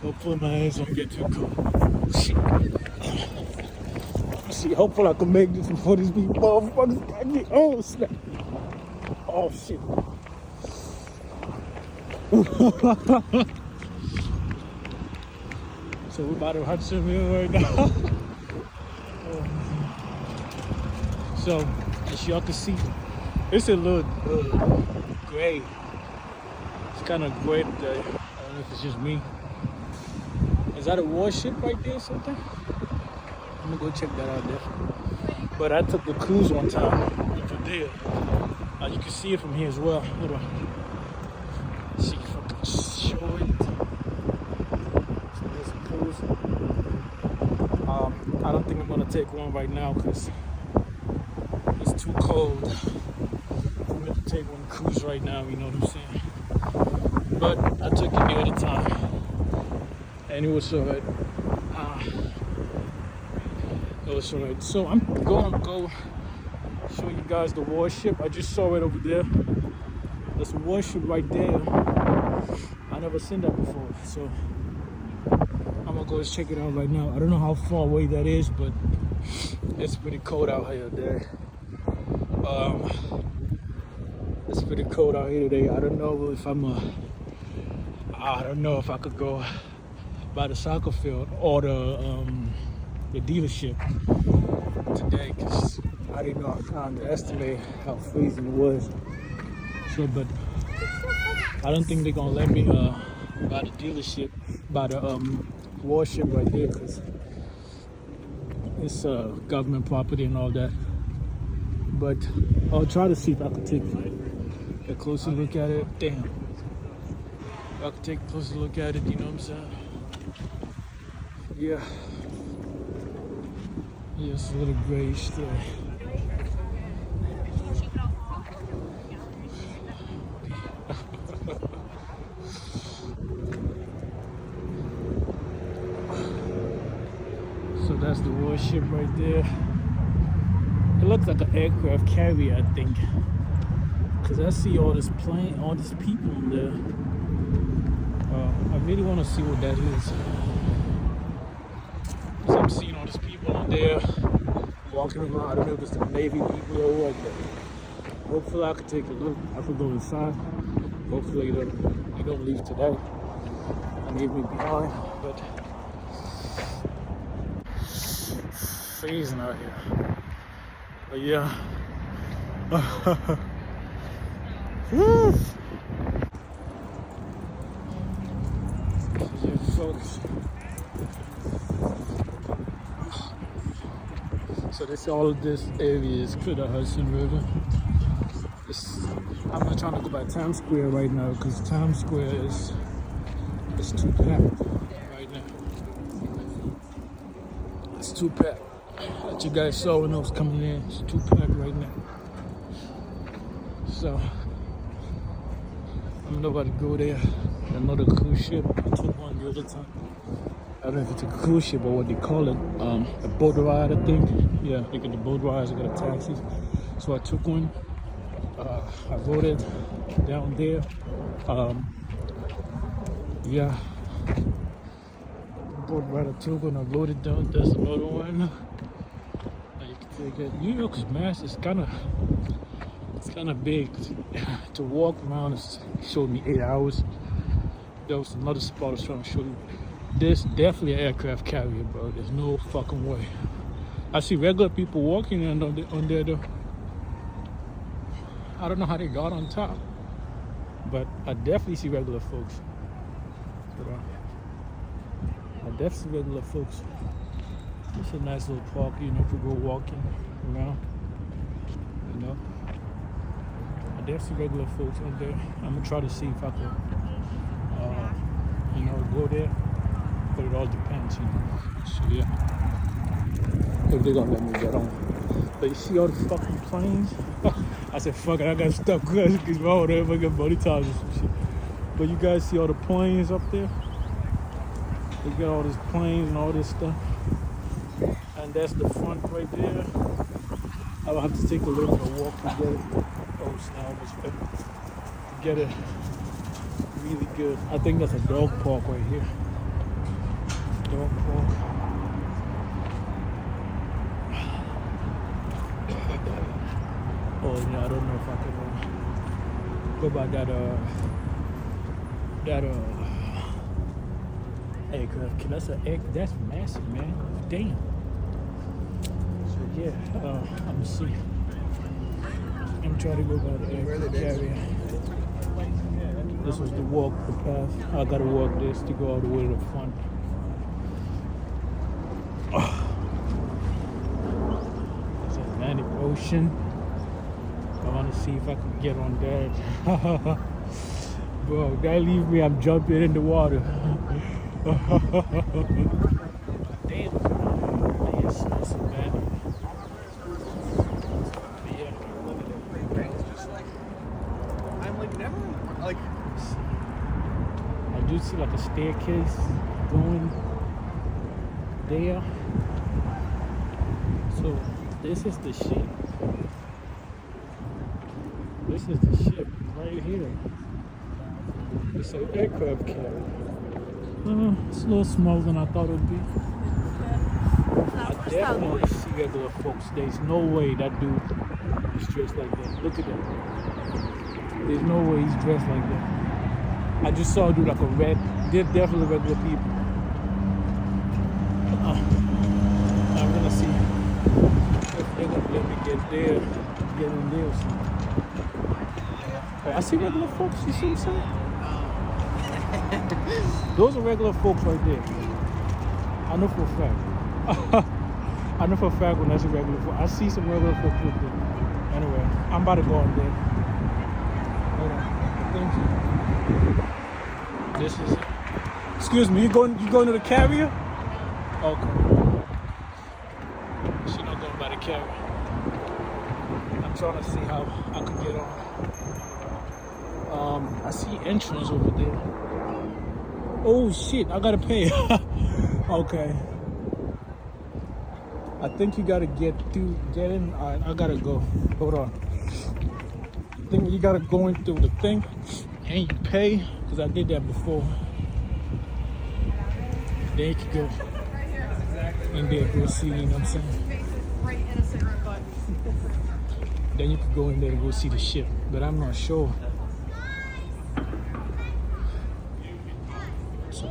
Hopefully my hands don't get too cold. Shit. See, hopefully I can make this before these people motherfuckers got me. Oh snap. Oh shit. So we're about to Hudsonville right now. So as y'all can see, it's a little gray. It's kind of gray today. I don't know if it's just me. Is that a warship right there or something? I'm gonna go check that out there. But I took the cruise one time over there. You can see it from here as well. Hold on. See if I can show it. So there's a cruise. I don't think I'm gonna take one right now because it's too cold. I'm gonna take one cruise right now, you know what I'm saying? But I took it the other time and it was alright. It was alright. So I'm gonna go show you guys the warship. I just saw it over there. There's a warship right there. I never seen that before, so I'm gonna go check it out right now. I don't know how far away that is, but it's pretty cold out here today. It's pretty cold out here today. I don't know if I don't know if I could go by the soccer field or the dealership today, because I didn't know how to underestimate how freezing it was. So, but I don't think they're gonna let me by the dealership, by the warship right there, because it's government property and all that. But I'll try to see if I can take a closer look at it. Damn. If I can take a closer look at it, you know what I'm saying? Yeah. Yeah, it's a little grayish today. So that's the warship right there. It looks like an aircraft carrier, I think. Cause I see all this plane, all these people in there. I really want to see what that is. Cause I'm seeing all these people in there walking around. I don't know if it's the Navy people or what, but hopefully I could take a look. I could go inside. Hopefully they don't leave today and leave me behind. But freezing out here. But yeah. Woo! Yeah, folks. So all of this area is to the Hudson River. I'm not trying to go by Times Square right now because Times Square is too packed right now. It's too packed. That you guys saw when I was coming in. It's too packed right now. So I'm not about to go there. Another cruise ship. I took one the other time. I don't know if it's a cruise ship or what they call it. A boat ride, I think. Yeah, they get the boat rides, they got the taxis. So I took one. I voted down there. Yeah. Boat ride I took one. I voted down. There's another one. Now you can take it. New York's mass is kind of big. To walk around, it showed me 8 hours. There was another spot I was trying to show you. There's definitely an aircraft carrier, bro. There's no fucking way. I see regular people walking on there though. I don't know how they got on top, but I definitely see regular folks. I definitely see regular folks. It's a nice little park, you know, to go walking around. You know, I definitely see regular folks on there. I'm gonna try to see if I can, you know, go there. But it all depends, you know. So yeah, if they're gonna let me get on. But you see all the fucking planes? I said, fuck it, I got stuck because my old fucking body times and some shit. But you guys see all the planes up there? They got all these planes and all this stuff. And that's the front right there. I'll have to take a little bit of walk to get it. Oh, snap, to get it really good. I think that's a dog park right here. dog park. Oh yeah, I don't know if I could go by that aircraft. That's an egg. That's massive, man. Damn. So yeah, I'm gonna see. I'm trying to go by the aircraft carrier. This was the path. I gotta walk this to go all the way to the front. It's Atlantic Ocean. I want to see if I can get on that. Bro, that leave me, I'm jumping in the water. Damn. It's not so bad. Yeah. It's just like, I'm like never, like. I do see like a staircase going there. So this is the ship. This is the ship right here. It's an aircraft carrier. It's a little smaller than I thought it would be. I definitely see regular folks. There's no way that dude is dressed like that. Look at that. There's no way he's dressed like that. I just saw a dude like a red. They're definitely regular people. I'm gonna see if they're gonna let me get in there or something. I see regular folks, you see what I'm saying? Those are regular folks right there. I know for a fact. I know for a fact when that's a regular folk. I see some regular folks right there. Anyway, I'm about to go on there. Hold on. Thank you. This is it. Excuse me, you going to the carrier? Okay. She's not going by the carrier. I'm trying to see how I can get on. I see entrance over there. Oh shit, I gotta pay. Okay. I think you gotta get in. Alright, I gotta go. Hold on. I think you gotta go into the thing and you pay, because I did that before. Then you can go in there, go see, you know what I'm saying? Then you can go in there to go see the ship, but I'm not sure. So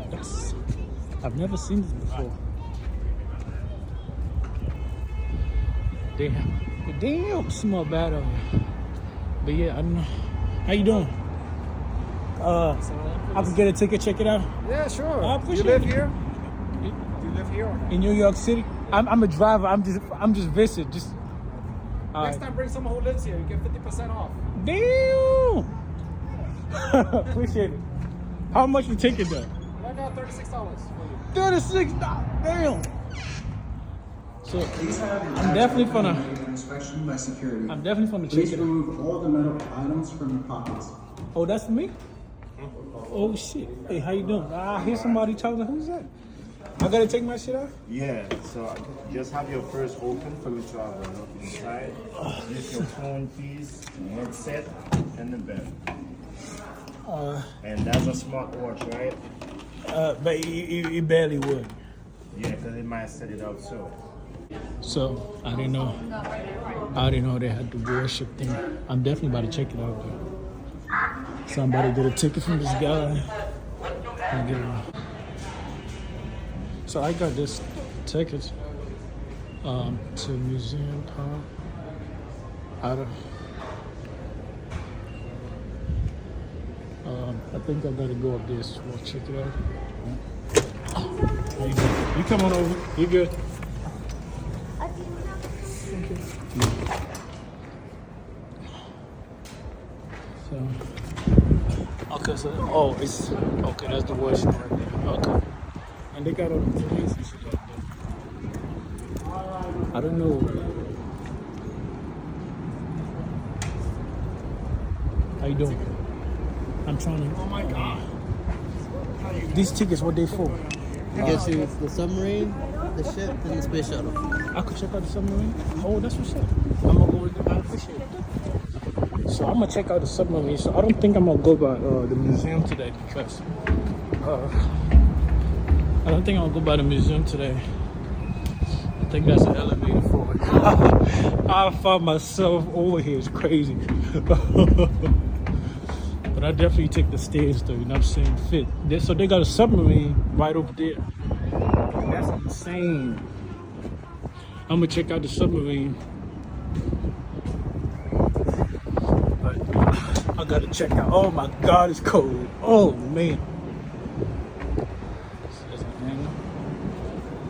I've never seen this before. Damn, smell bad on you. But yeah, I don't know. How you doing? I can get a ticket, check it out. Yeah, sure. I appreciate you live it. here? Do you live here? In New York City? I'm a driver. I'm just visiting. Next time, bring someone who lives here. You get 50% off. Damn. Appreciate it. How much the ticket though? I got $36 for you. $36. Damn. So I'm definitely gonna inspection by security. check Please it out. remove all the metal items from your pockets. Oh, that's me? Oh shit. Hey, how you doing? I hear somebody talking. Who's that? I gotta take my shit off? Yeah, so just have your purse open for me to have a look inside. Just your phone, please, headset, and the belt. And that's a smartwatch, right? But it barely would. Yeah, because it might set it up so. So I didn't know they had the Warship thing. I'm definitely about to check it out. Somebody get a ticket from this guy. And get it. So I got this ticket to Museum Park out of. I think I gotta go up there so we'll check it out. How you doing? You come on over. You good? It's okay. That's the Warship right there. Okay, and they got all the planes and shit like that. I don't know. How you doing? I'm trying to. Oh my god. These tickets, what they for? I guess it's the submarine, the ship, and the space shuttle. I could check out the submarine. Oh, that's what's up. I'm gonna go with it. I appreciate it. So I'm gonna check out the submarine. So I don't think I'm gonna go by the museum today because I I don't think I'll go by the museum today. I think that's an elevator for it. I found myself over here. It's crazy. But I definitely take the stairs though, you know what I'm saying? Fit. So they got a submarine right over there. That's insane. I'm gonna check out the submarine. But I gotta check out. Oh my God, it's cold. Oh man.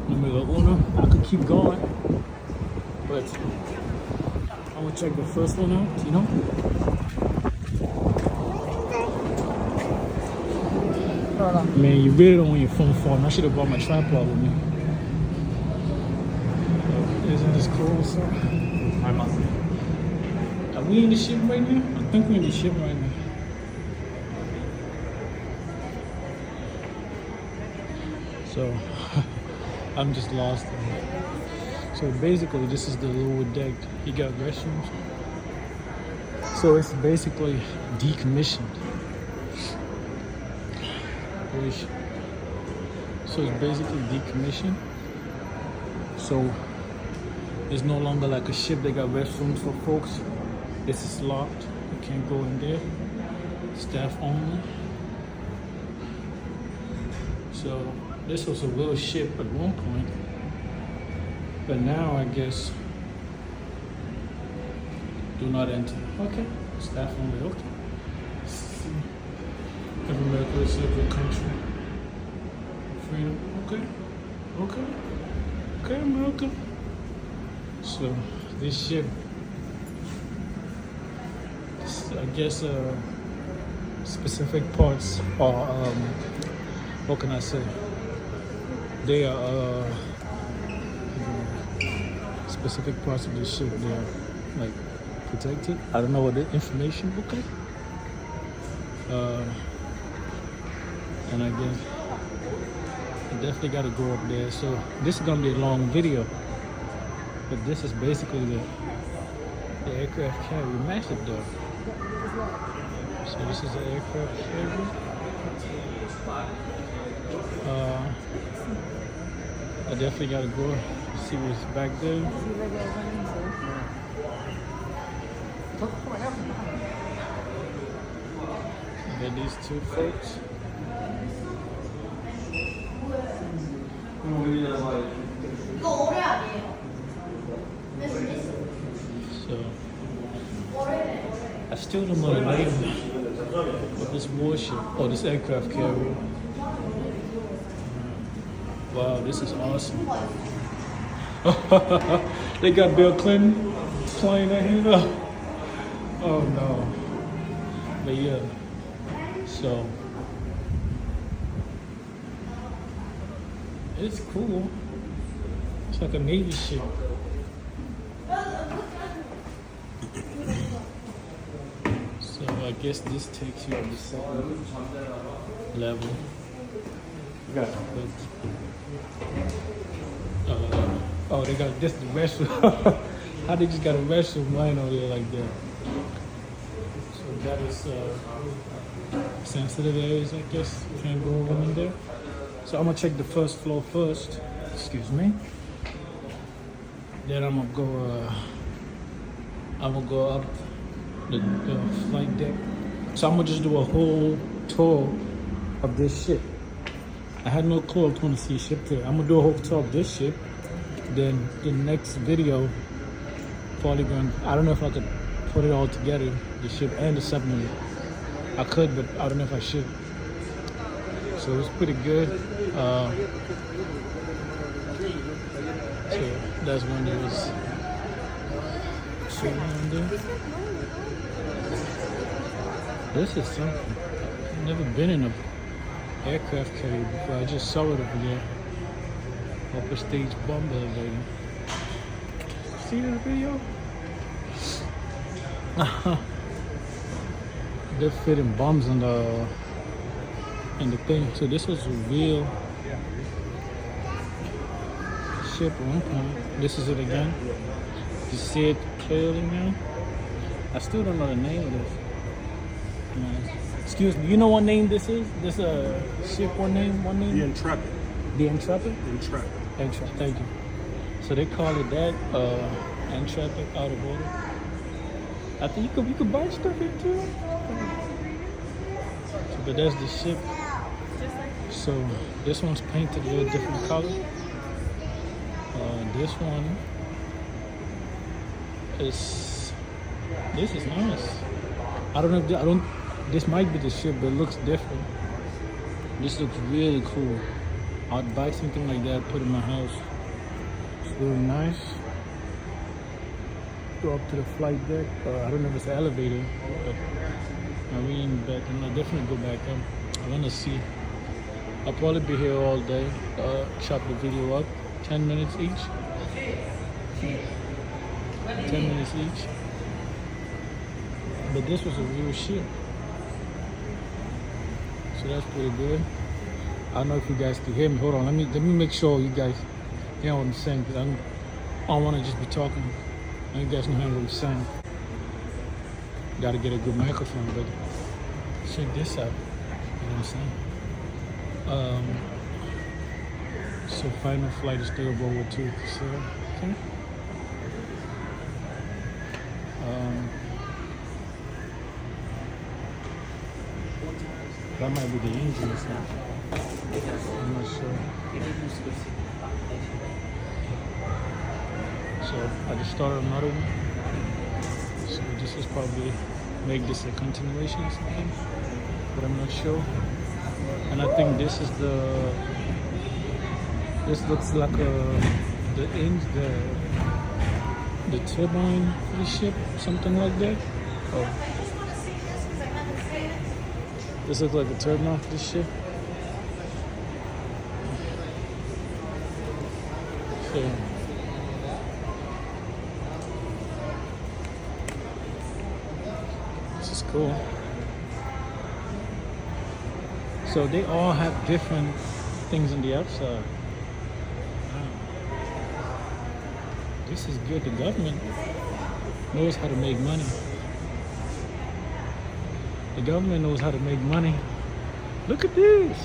Numero uno. I could keep going, but I'm gonna check the first one out, you know? Man, you really don't want your phone falling. I should have brought my tripod with me. Isn't this cool, sir? I must. Are we in the ship right now? I think we're in the ship right now. So, I'm just lost. So basically, this is the lower deck. You got restrooms. So it's basically decommissioned. So it's basically decommissioned. So it's no longer like a ship. They got restrooms for folks. This is locked. You can't go in there. Staff only. So this was a real ship at one point, but now I guess do not enter. Okay, staff only. Okay. America is a good country. Freedom. Okay. Okay. Okay, America. So this ship, I guess, specific parts are, what can I say? They are specific parts of the ship. They are like protected. I don't know what the information. Okay. And I guess I definitely got to go up there. So this is gonna be a long video, but this is basically the aircraft carrier. Massive though. So this is the aircraft carrier. I definitely got to go see what's back there. Got these two folks. So I still don't know the name of this warship or this aircraft carrier. Wow, this is awesome. They got Bill Clinton flying out here. Oh no. But yeah. So it's cool. It's like a Navy ship. So I guess this takes you to the second level. Got oh, they got this the restroom. How they just got a restroom line over there like that? So that is sensitive areas, I guess. You can't go over in there. So I'm gonna check the first floor first. Excuse me. Then I'm gonna go up the flight deck. So I'm gonna just do a whole tour of this ship. I had no clue I was going to see a ship there. I'm gonna do a whole tour of this ship. Then the next video, probably going. I don't know if I could put it all together, the ship and the submarine. I could, but I don't know if I should. So it's pretty good. So that's when there was shit around there. This is something. I've never been in a aircraft carrier before. I just saw it over there. Upper stage bomb elevator. See this video? They're fitting bombs in the thing. So this was a real ship at one point. This is it again. You see it clearly now. I still don't know the name of this. Excuse me, you know what name this is? This ship, what name? The Intrepid. The Intrepid? Intrepid. Intrepid, thank you. So they call it that, Intrepid out of order. I think you could buy stuff here too. So, but that's the ship. So this one's painted a little different color. This one is nice. I don't know. This might be the ship, but it looks different. This looks really cool. I'd buy something like that, put in my house. It's really nice. Go up to the flight deck. I don't know if it's an elevator, but marine back. And I'll definitely go back up. I want to see. I'll probably be here all day. Chop the video up. 10 minutes each. 10 minutes each. But this was a real ship. So that's pretty good. I don't know if you guys can hear me. Hold on, let me make sure you guys hear what I'm saying, because I don't want to just be talking. I you guys know what I'm saying. Gotta get a good microphone, but check this out. You know what I'm saying? So final flight is still World War II. So, okay. That might be the engine or something. I'm not sure. So I just started another one. So this is probably make this a continuation or something, but I'm not sure. And I think this is this looks like the turbine for the ship, something like that. Oh. This looks like a turbine for the ship. So this is cool. So they all have different things on the outside. Wow. This is good. The government knows how to make money. The government knows how to make money. Look at this.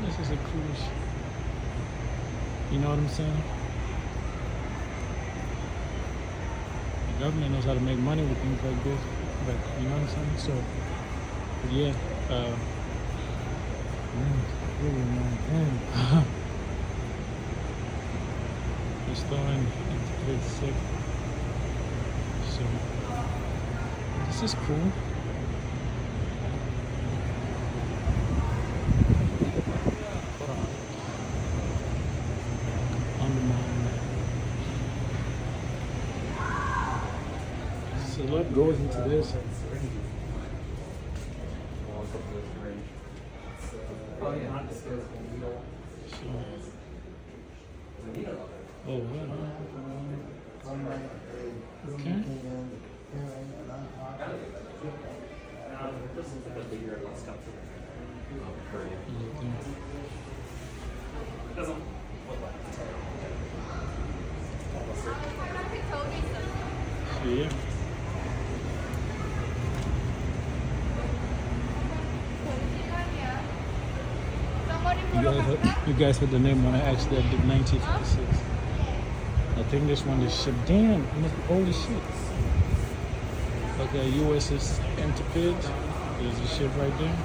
This is a cool ship. You know what I'm saying? The government knows how to make money with things like this. But you know what I'm saying? So, yeah. Really nice. Restoring integrated sick. So this is cool. On the mountain. So a lot goes into this. Oh, wow. Okay. Yeah. You guys heard the name when I asked that did 1956. I think this one is ship. Damn, it must be holy shit. Okay, USS Intrepid. There's a ship right there.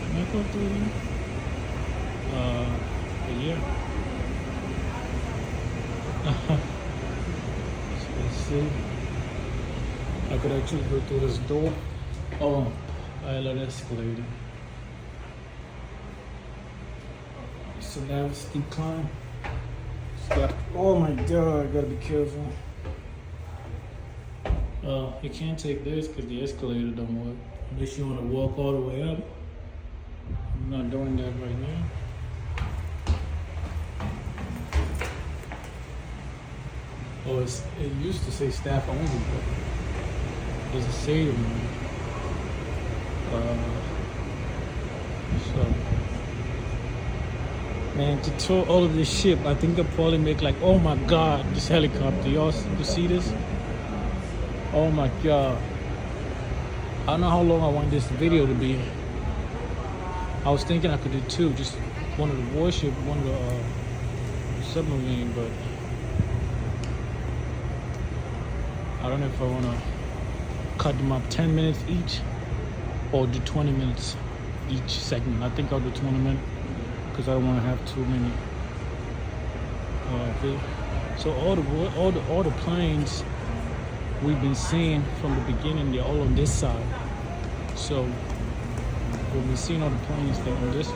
Can I go through here? Yeah. So let's see. I could actually go through this door. Oh, I love escalator. So now it's steep climb. Oh my god, I gotta be careful. You can't take this because the escalator don't work. Unless you want to walk all the way up. I'm not doing that right now. Oh, it used to say staff only, but doesn't say it anymore. So Man, to tow all of this ship, I think they'll probably make like, oh my God, this helicopter. You see this? Oh my God. I don't know how long I want this video to be. I was thinking I could do two, just one of the warship, one of the submarine, but I don't know if I want to cut them up 10 minutes each or do 20 minutes each segment. I think I'll do 20 minutes because I don't want to have too many. So all the planes we've been seeing from the beginning, they're all on this side. So we've been seeing all the planes that on this.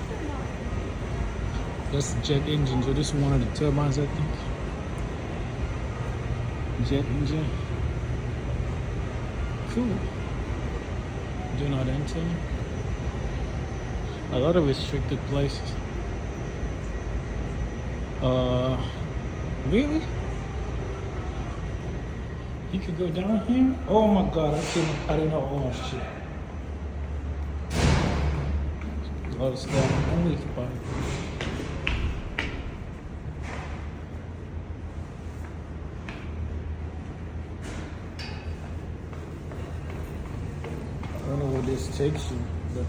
That's the jet engine. So this is one of the turbines, I think. Jet engine. Cool. Do not enter. A lot of restricted places. Really? You could go down here? Oh my God, I didn't know. Oh shit. A lot of stuff. Only spot. I don't know where this takes you, but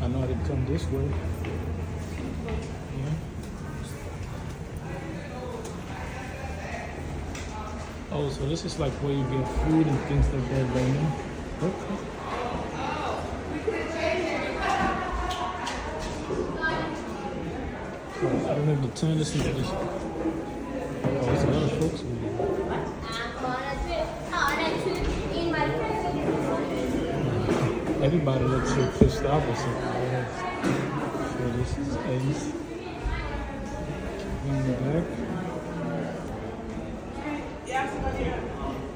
I know how to come this way. Yeah. Oh, so this is like where you get food and things like that right now. Okay. So I don't have to turn this into this. Oh, there's a lot of folks over here. Everybody looks so pissed off or something. So this is Ace. In the back.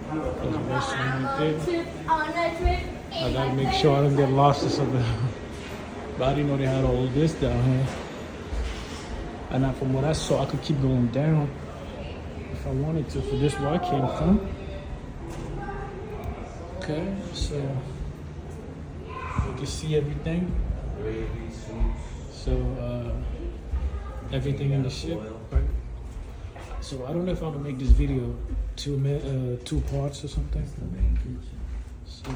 There's a restaurant right there. I gotta make sure I don't get lost or something. But I didn't know they had all this down here. And from what I saw, I could keep going down if I wanted to. For this where I came from. Okay, so you can see everything. So everything in the ship, right? So I don't know if I'm gonna make this video two parts or something. So,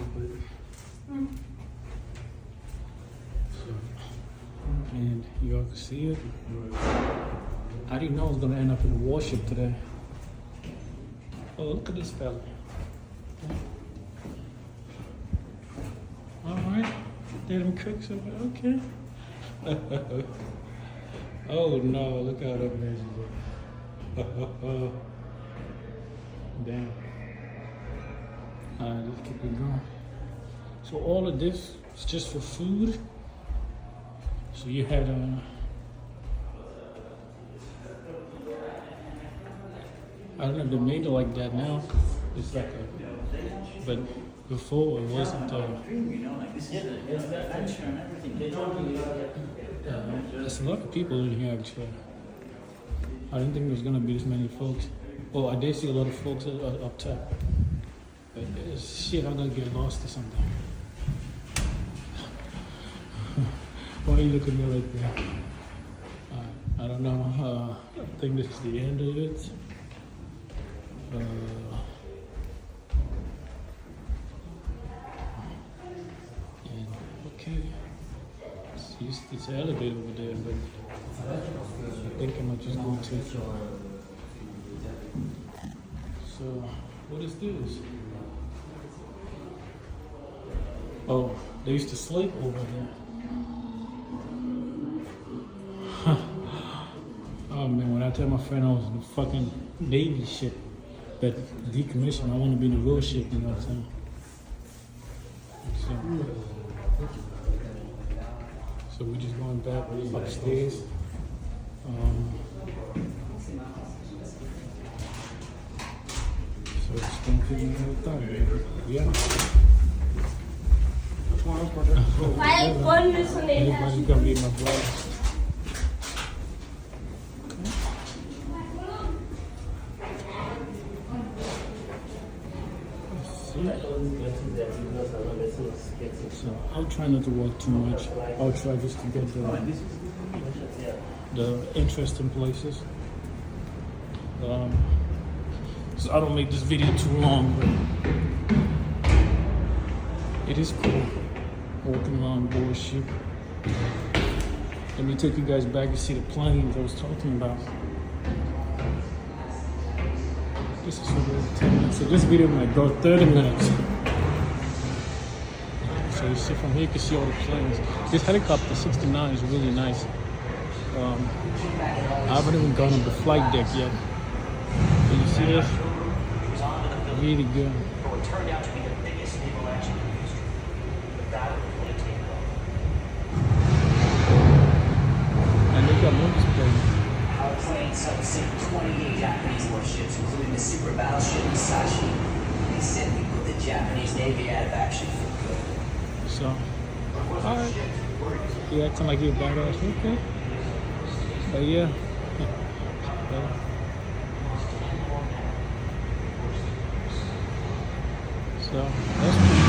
and you all can see it. I didn't know I was gonna end up in a warship today. Oh, look at this fella. All right, they them cooks over there. Okay. Oh no, look how that measures up. Damn. Alright, let's keep it going. So all of this is just for food. So you had I don't know if they made it like that now. It's like but before it wasn't there's a lot of people in here actually. I didn't think there was gonna be this many folks. Oh, I did see a lot of folks up top. But shit, I'm gonna get lost or something. Why are you looking at me like that? I don't know. I think this is the end of it. And, okay. It's an elevator over there, but I think I might just go to. So, what is this? Oh, they used to sleep over there. Oh man, when I tell my friend I was in the fucking Navy ship that decommissioned, I want to be in the real ship, you know what I'm saying? So we're just going back upstairs. So it's going to be another time, baby. Yeah. Anybody's gonna be my brother. So I'll try not to walk too much. I'll try just to get the the interesting places. So I don't make this video too long, but it is cool walking around Warship. Let me take you guys back to see the planes I was talking about. This is over 10 minutes. So this video might go 30 minutes. So you see from here, you can see all the planes. This helicopter 69 is really nice. I haven't even gone on the flight deck yet. Can you see this? Really good. And they got movies playing. Our planes helped sink 28 Japanese warships, including the super battleship Musashi. They said we put the Japanese Navy out of action for good. So, alright. You acting like you're a badass, okay. But yeah. So, that's pretty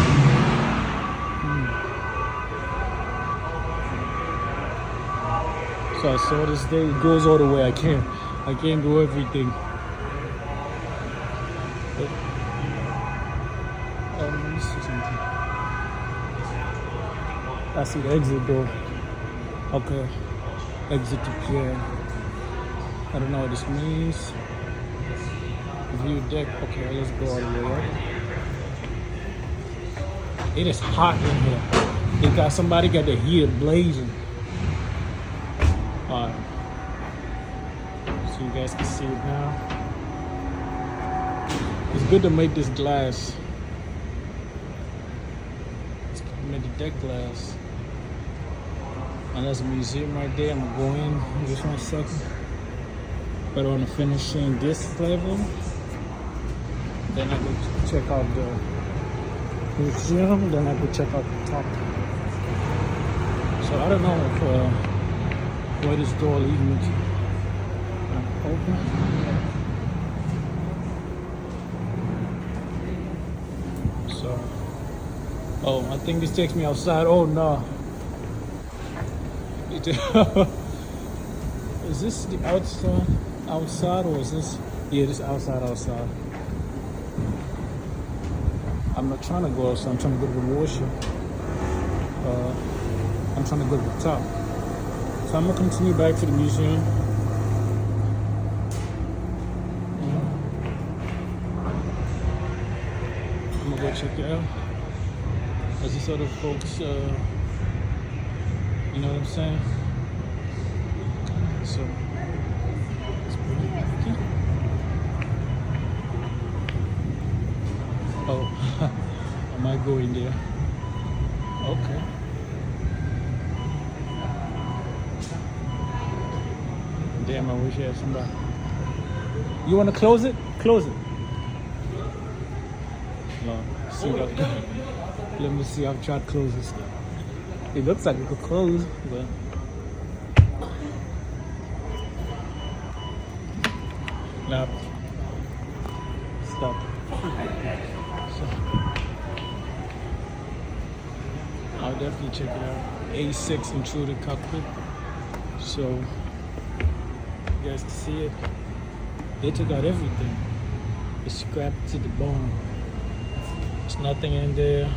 So I saw this day, it goes all the way. I can't do everything. But, let me see something. I see the exit door. Okay. Exit to pier. I don't know what this means. View deck. Okay, let's go all the way up. It is hot in here. Somebody got the heater blazing. Alright. So you guys can see it now. It's good to make this glass. Let's make the deck glass. And there's a museum right there. I'm gonna go in just 1 second. But on the finishing this level, then I go check out the museum, then I go check out the top. So I don't know if where this door leads me to. Open. So, oh, I think this takes me outside. Oh no. Is this the outside or is this? Yeah, this outside. I'm not trying to go outside. I'm trying to go to the Warship. I'm trying to go to the top. So I'm gonna continue back to the museum. I'm gonna go check it out. As these other folks, you know what I'm saying? So, it's pretty okay. Oh, I might go in there. Okay. Damn, I wish I had somebody. You want to close it? Close it. No, see what let me see. I've tried to close this. It looks like it could close, but. Now, stop. So, I'll definitely check it out. A6 intruder cockpit. So, you guys can see it. They took out everything. It's scrapped to the bone. There's nothing in there.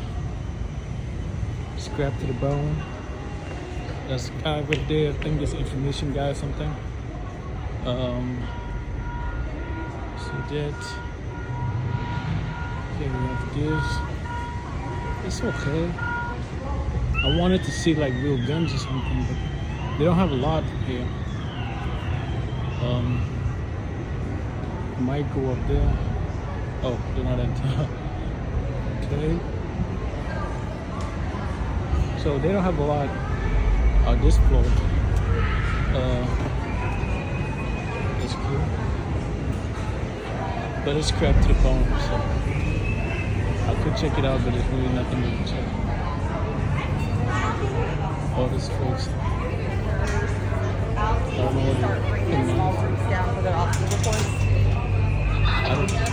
Scrapped to the bone. That's a guy right there. I think it's an information guy or something. See that. Okay, we have this. It's okay. I wanted to see like real guns or something, but they don't have a lot here. Might go up there. Oh, they're not in town. Okay. So they don't have a lot on this floor. It's cool. But it's crap to the bone, so I could check it out, but there's really nothing to check. All this folks. I don't know what down for their obstacle course. I don't know.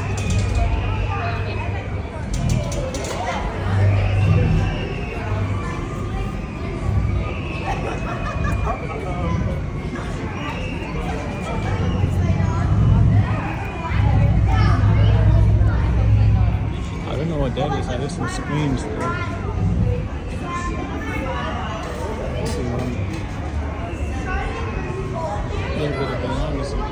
screens though. So, a little bit of bananas in there.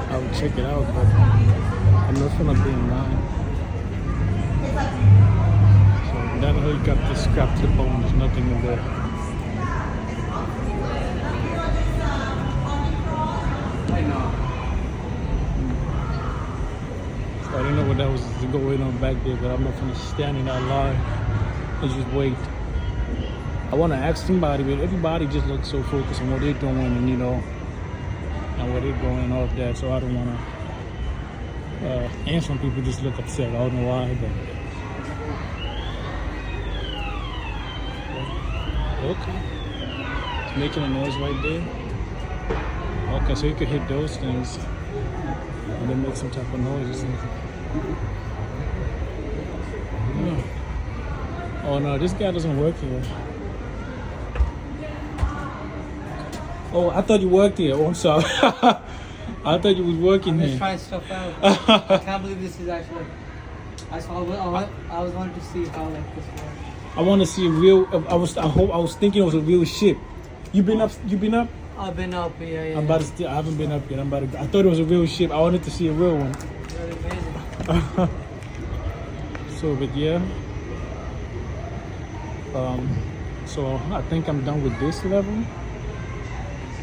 I would check it out, but I'm not gonna be in line. So down here you got the scrap to the bone, there's nothing in there. So I don't know what that was going on back there, but I'm not gonna stand in that line and just wait. I wanna ask somebody, but everybody just looks so focused on what they're doing and and where they're going and all of that, so I don't want to. And some people just look upset. I don't know why, but okay, it's making a noise right there. Okay, so you could hit those things and then make some type of noise or something. Yeah. Oh no, this guy doesn't work here. Oh, I thought you worked here. Oh, I'm sorry. I thought you was working I'm just here. trying stuff out. I can't believe this is actually. I was wanting to see how like this works. I want to see a real. I was thinking it was a real ship. You been up? You been up? I've been up, yeah. I'm about to still. I haven't been up yet. I'm about to. I thought it was a real ship. I wanted to see a real one. Really amazing. So, but yeah. So I think I'm done with this level.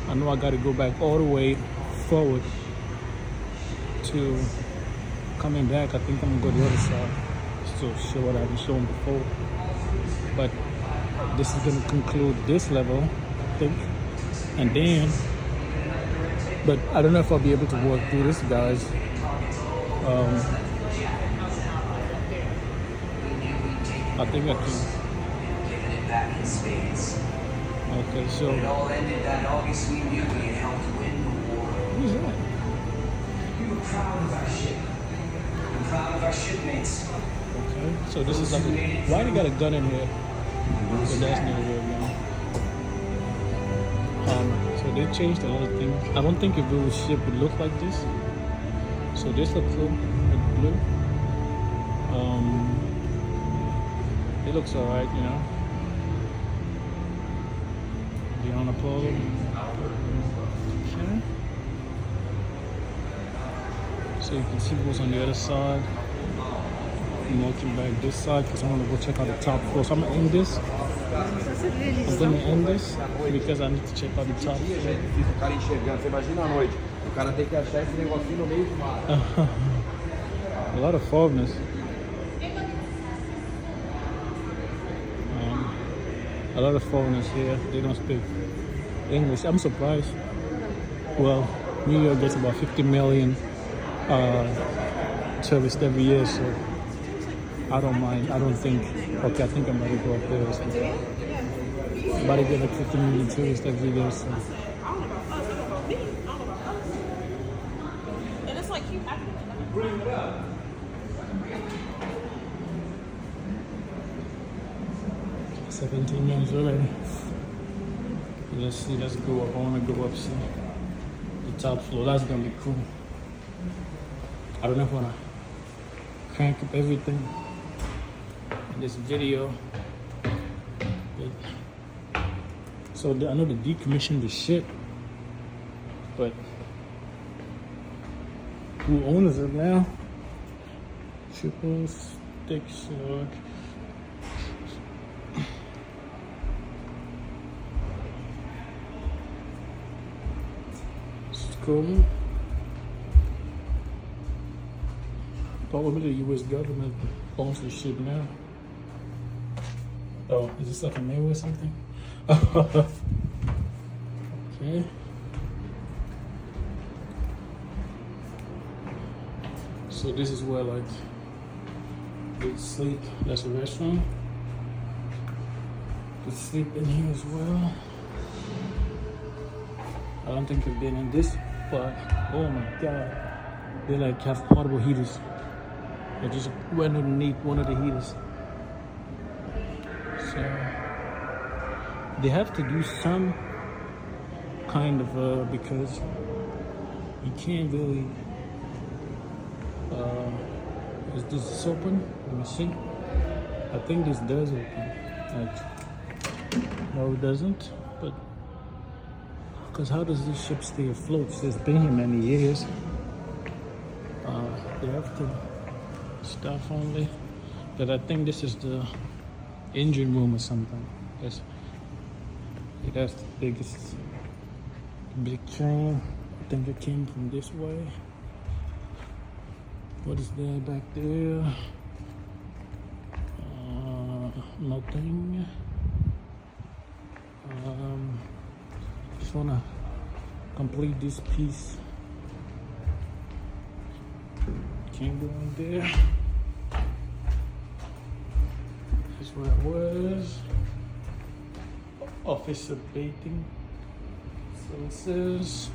I know I got to go back all the way forward to coming back. I think I'm gonna go the other side to show what I've been showing before. But this is gonna conclude this level, I think. And then, but I don't know if I'll be able to work through this, guys. I think I can. Okay, so It all ended that August we knew we had helped win the war. who's that? We were proud of our ship. I'm proud of our shipmates. Okay, so this is like why they got a gun in here? But that's not a real gun. So they changed a lot of things. I don't think a real ship would look like this. So this looks cool, like blue. It looks alright, Be on a pole. Okay. So you can see what's on the other side. I'm walking back this side because I want to go check out the top floor. So I'm gonna end this. I'm gonna end this because I need to check out the top floor. O cara enxergando, você imagina à noite. O cara tem que achar esse negocinho no meio do mar. A lot of foreigners. A lot of foreigners here. They don't speak English. I'm surprised. Well, New York gets about 50 million tourists every year, so I don't mind. I don't think. Okay, I think I'm about to go up there or something. I'm about to get like 50 million tourists every year, so. And it's like you. 17 minutes already. Let's see, let's go up. I want to go up, see the top floor. That's gonna be cool. I don't know if I want to crank up everything in this video. But, so I know they decommissioned the ship, but who owns it now? Triple stick sword. Cool. Probably the U.S. government owns the ship now. Oh, is this like a mail or something? Okay. So this is where like they sleep. That's a restaurant. They sleep in here as well. I don't think I've been in this, but oh my god, they like have portable heaters. I just went underneath one of the heaters. So they have to do some kind of because you can't really. Is this open? Let me see. I think this does open. No, it doesn't. But because how does this ship stay afloat? It's been here many years. They have to staff only. But I think this is the engine room or something. That's the biggest big train. I think it came from this way. What is there back there? Nothing. Just wanna complete this piece. Can't go in there. That's where I was. Officer bathing services.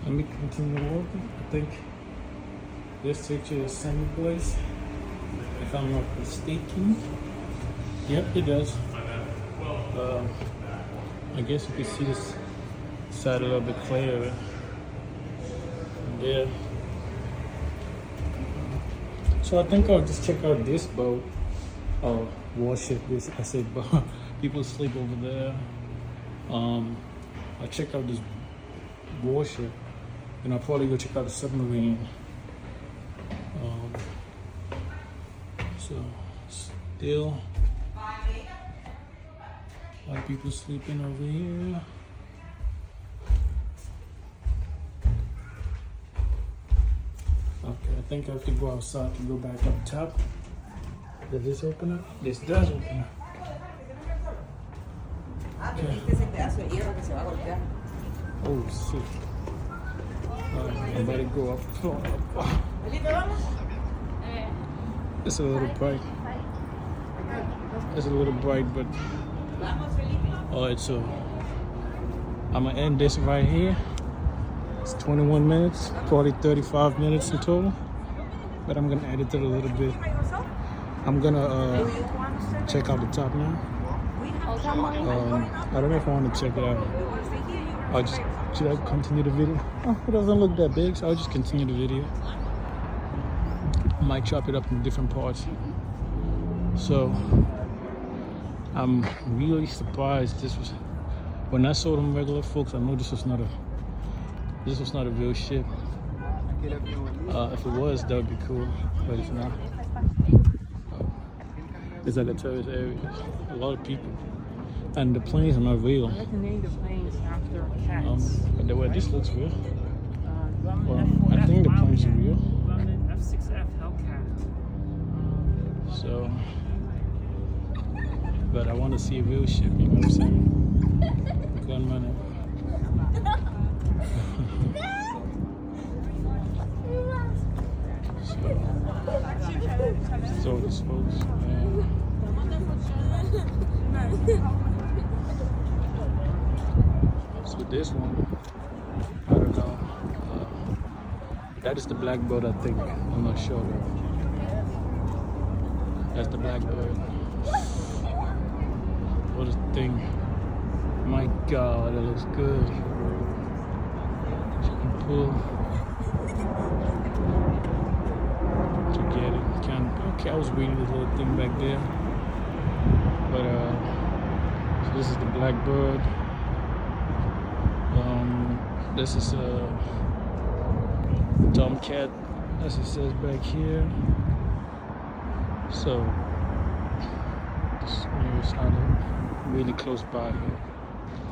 Let me continue walking. I think this takes you to the same place, if I'm not mistaken. Yep, it does. I guess you can see this side a little bit clearer. There. So I think I'll just check out this boat. Oh, Warship. This I said boat. People sleep over there. I'll check out this Warship. And I'll probably go check out the submarine. So, still a lot of people sleeping over here. Okay, I think I have to go outside to go back up top. Does this open up? This does open up. Okay. Oh, shit. I'm about to go up. It's a little bright. It's a little bright, but alright, so I'm gonna end this right here. It's 21 minutes, probably 35 minutes in total, but I'm gonna edit it a little bit. I'm gonna check out the top now. I don't know if I want to check it out. Should I continue the video? Oh, it doesn't look that big, so I'll just continue the video. I might chop it up in different parts. So I'm really surprised. This was when I saw them regular folks. I know this was not a real ship. If it was, that would be cool, but it's not. It's like a tourist area. A lot of people. And the planes are not real. I like to name the planes after cats. But the way this looks real. Well, I think the planes are real. London F6F Hellcat. So, but I want to see a real ship, you know what I'm saying? Gun money. So this folks. So this one, I don't know. That is the blackbird, I think. I'm not sure though. That's the blackbird. What is the thing? My God, that looks good. You can pull to get it. Okay, I was reading this little thing back there. But so this is the blackbird. This is a tomcat, as it says back here. So this nearest island, really close by here.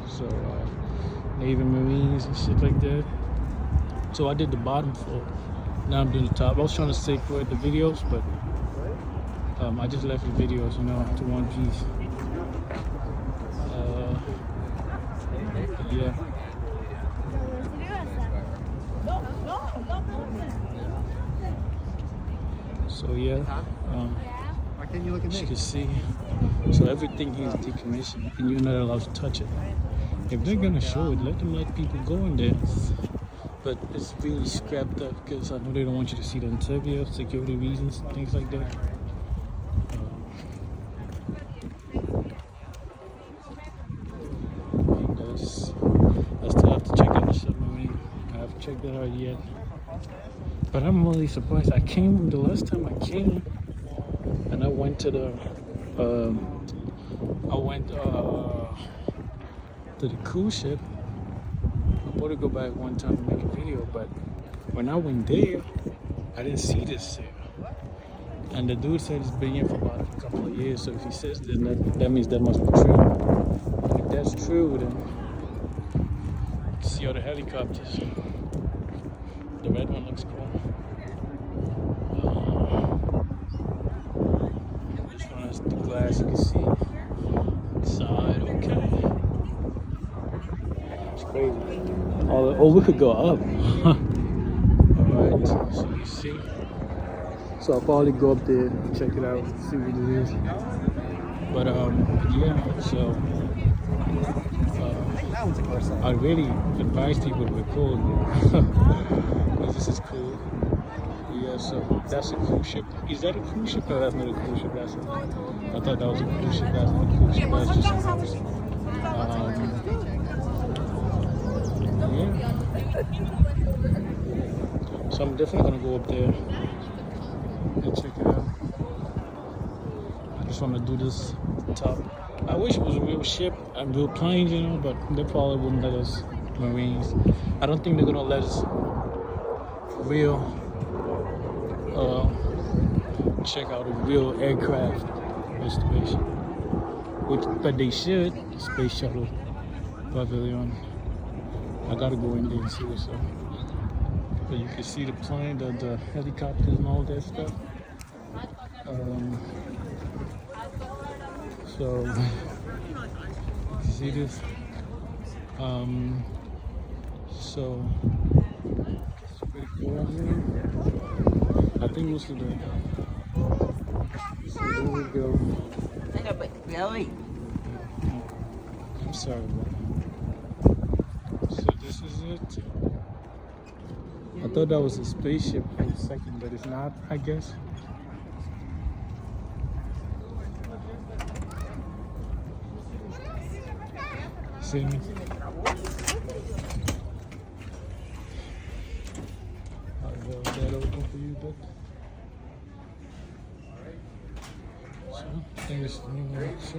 So Navy Marines and shit like that. So I did the bottom floor. Now I'm doing the top. I was trying to separate the videos, but I just left the videos, you know, to one piece. Yeah. So yeah, as you can see, so everything here is decommissioned and you're not allowed to touch it. If they're gonna show it, let them let people go in there. but it's really scrapped up because I know they don't want you to see the interior, security reasons, things like that. I still have to check out the submarine. I haven't checked that out yet. But I'm really surprised. The last time I came, and I went to the, to the cruise ship. I wanted to go back one time to make a video, but when I went there, I didn't see this sail. And the dude said it's been here for about a couple of years, so if he says that means that must be true. If that's true, then see all the helicopters. The red one looks cool. This one has the glass, you can see. Side, okay. It's crazy. Oh, we could go up. Alright, so you see. So I'll probably go up there, check it out, see what it is. But yeah, so I really advise people to record because this is cool. Yeah, so that's a cruise ship. Is that a cruise ship? No, that's not a cruise ship. I thought that was a cruise ship. That's not a cruise ship. That's just a house. Yeah. So I'm definitely gonna go up there and check it out. I just want to do this top. I wish it was a real ship and real planes, you know, but they probably wouldn't let us, Marines. I don't think they're gonna let us real check out a real aircraft installation. But they should. Space shuttle pavilion. I gotta go in there and see what's up. But you can see the plane, the helicopters and all that stuff. So you see this? So it's pretty cool out here. I think most of the. So there we go. I'm sorry, bro. So this is it. I thought that was a spaceship for a second, but it's not, I guess. See me? I'll leave that open for you, but. So, I think it's the new one. So.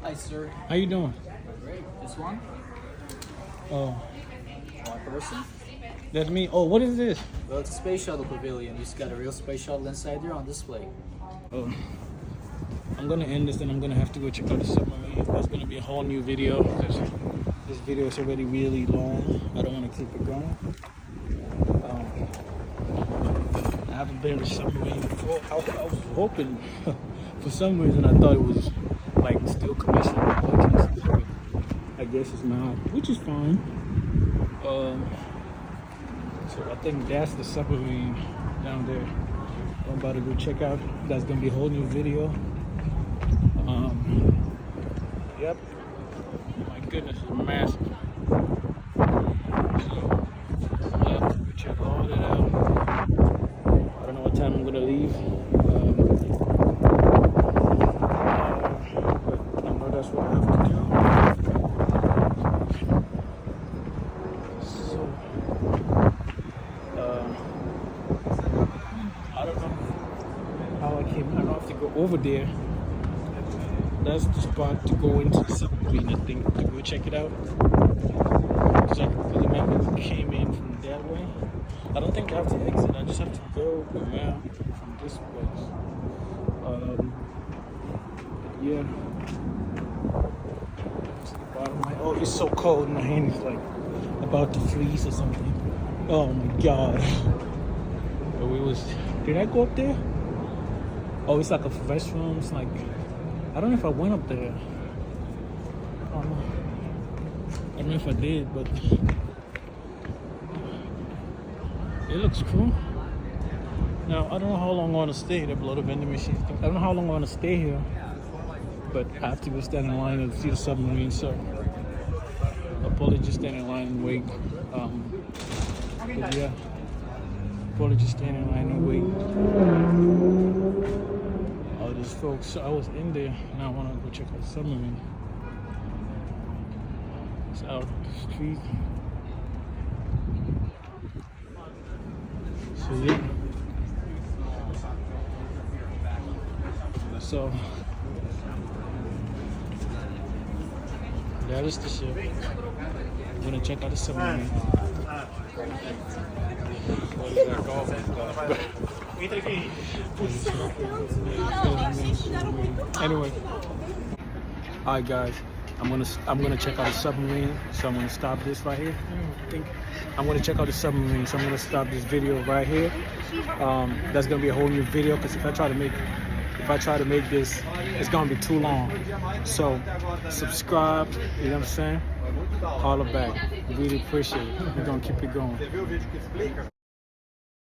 Hi, sir. How you doing? Great. This one? Oh, One person? that's me. Oh, what is this? Well, it's a space shuttle pavilion. You just got a real space shuttle inside there on display. Oh, I'm gonna end this, and I'm gonna have to go check out the submarine. That's gonna be a whole new video. This video is already really long. I don't want to keep it going. I haven't been to the submarine before. I was hoping, for some reason, I thought it was like still commissioned. I guess it's not, which is fine. So I think that's the submarine down there. I'm about to go check out. That's gonna be a whole new video. Yep. My goodness, it's massive. So I'll have to go check all that out. I don't know what time I'm gonna leave. But I know that's what I have to do. So I don't know how I came. I don't have to go over there. That's the spot to go into the submarine, I think, to go check it out. Because I remember we came in from that way. I don't think I have to exit. I just have to go around from this place. Yeah. To the bottom of my, oh, it's so cold. My hand is like about to freeze or something. Oh my God. But we was. Did I go up there? Oh, it's like a restroom. It's like. I don't know if I went up there. I don't know if I did, but it looks cool. Now, I don't know how long I want to stay here below the vending machine. I don't know how long I want to stay here. but I have to go stand in line to see the submarine. So I'll probably just stand in line and wait. But yeah, probably just stand in line and wait. Oh, there's folks. I was in there, and I want to go check out the submarine. It's out the street. So yeah. So that is the ship. I'm gonna check out the submarine. What is that called? Anyway, all right, guys. I'm gonna check out the submarine. So I'm gonna stop this right here. I'm gonna check out the submarine. So I'm gonna stop this video right here. That's gonna be a whole new video because if I try to make this, it's gonna be too long. So subscribe, you know what I'm saying? Holla back. Really appreciate it. We're gonna keep it going.